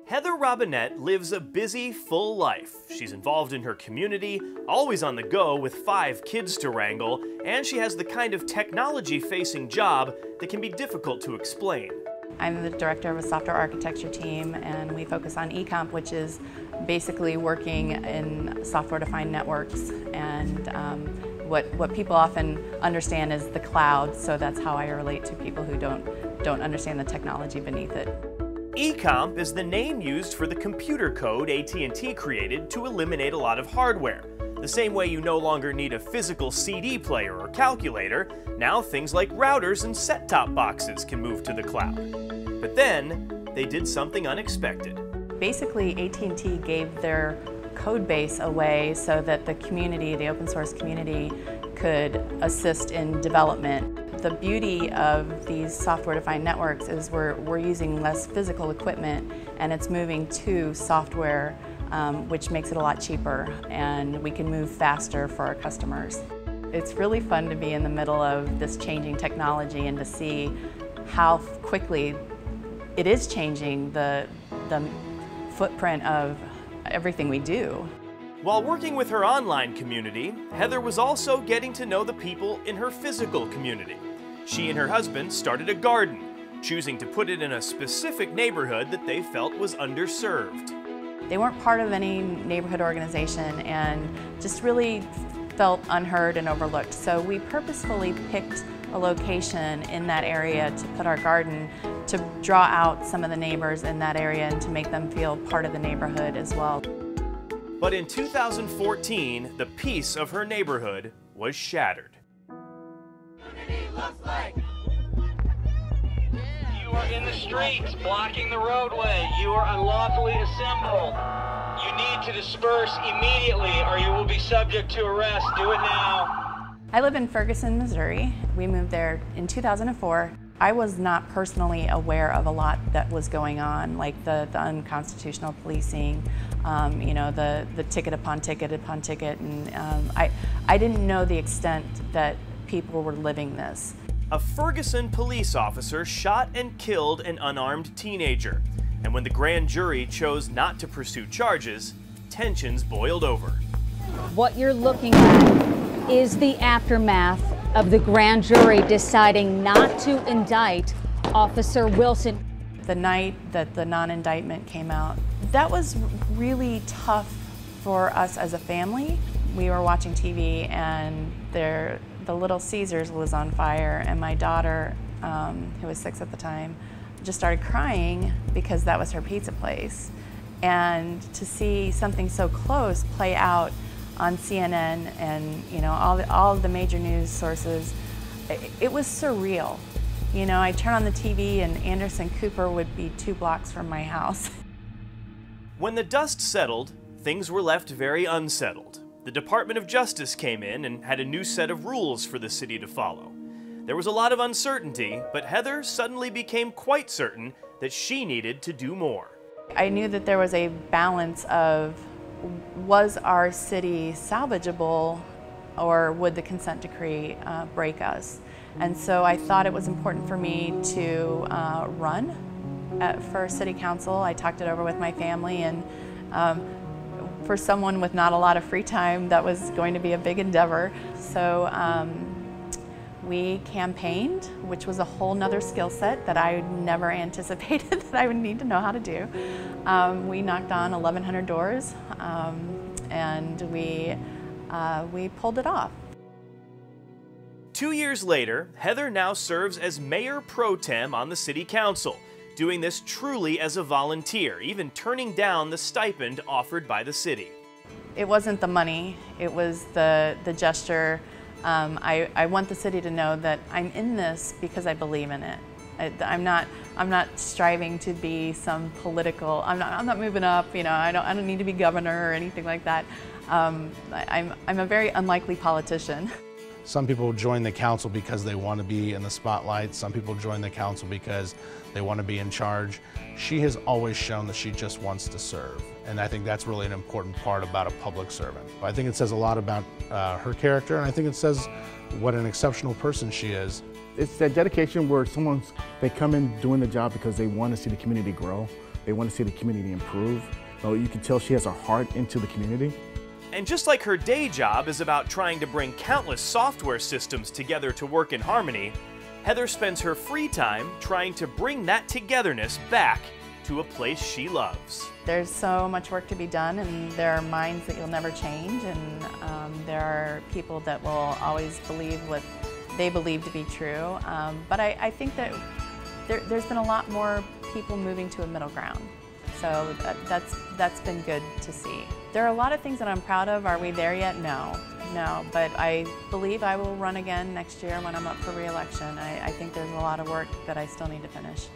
Heather Robinett lives a busy, full life. She's involved in her community, always on the go with 5 kids to wrangle, and she has the kind of technology-facing job that can be difficult to explain. I'm the director of a software architecture team, and we focus on eComp, which is basically working in software-defined networks. And what people often understand is the cloud, so that's how I relate to people who don't understand the technology beneath it. eComp is the name used for the computer code AT&T created to eliminate a lot of hardware. The same way you no longer need a physical CD player or calculator, now things like routers and set-top boxes can move to the cloud. But then, they did something unexpected. Basically, AT&T gave their code base away so that the community, the open source community, could assist in development. The beauty of these software-defined networks is we're using less physical equipment, and it's moving to software, which makes it a lot cheaper, and we can move faster for our customers. It's really fun to be in the middle of this changing technology and to see how quickly it is changing the footprint of everything we do. While working with her online community, Heather was also getting to know the people in her physical community. She and her husband started a garden, choosing to put it in a specific neighborhood that they felt was underserved. They weren't part of any neighborhood organization and just really felt unheard and overlooked. So we purposefully picked a location in that area to put our garden to draw out some of the neighbors in that area and to make them feel part of the neighborhood as well. But in 2014, the peace of her neighborhood was shattered. You are in the streets, blocking the roadway. You are unlawfully assembled. You need to disperse immediately or you will be subject to arrest. Do it now. I live in Ferguson, Missouri. We moved there in 2004. I was not personally aware of a lot that was going on, like the unconstitutional policing, you know, the ticket upon ticket upon ticket, and I didn't know the extent that people were living this. A Ferguson police officer shot and killed an unarmed teenager, and when the grand jury chose not to pursue charges, tensions boiled over. What you're looking at is the aftermath of the grand jury deciding not to indict Officer Wilson. The night that the non-indictment came out, that was really tough for us as a family. We were watching TV and the Little Caesars was on fire, and my daughter, who was 6 at the time, just started crying because that was her pizza place. And to see something so close play out on CNN and, you know, all of the major news sources, it was surreal. You know, I'd turn on the TV and Anderson Cooper would be 2 blocks from my house. When the dust settled, things were left very unsettled. The Department of Justice came in and had a new set of rules for the city to follow. There was a lot of uncertainty, but Heather suddenly became quite certain that she needed to do more. I knew that there was a balance of, was our city salvageable or would the consent decree break us? And so I thought it was important for me to run for city council. I talked it over with my family, and for someone with not a lot of free time, that was going to be a big endeavor. So we campaigned, which was a whole nother skill set that I never anticipated that I would need to know how to do. We knocked on 1,100 doors, and we pulled it off. 2 years later, Heather now serves as Mayor Pro Tem on the City Council, doing this truly as a volunteer, even turning down the stipend offered by the city. It wasn't the money, it was the gesture. I want the city to know that I'm in this because I believe in it. I'm not striving to be some political, I'm not moving up, you know, I don't need to be governor or anything like that. I'm a very unlikely politician. Some people join the council because they want to be in the spotlight. Some people join the council because they want to be in charge. She has always shown that she just wants to serve. And I think that's really an important part about a public servant. I think it says a lot about her character, and I think it says what an exceptional person she is. It's that dedication where they come in doing the job because they want to see the community grow. They want to see the community improve. So you can tell she has her heart into the community. And just like her day job is about trying to bring countless software systems together to work in harmony, Heather spends her free time trying to bring that togetherness back to a place she loves. There's so much work to be done, and there are minds that you'll never change, and there are people that will always believe what they believe to be true. But I think that there's been a lot more people moving to a middle ground. So that's been good to see. There are a lot of things that I'm proud of. Are we there yet? No, but I believe I will run again next year when I'm up for re-election. I think there's a lot of work that I still need to finish.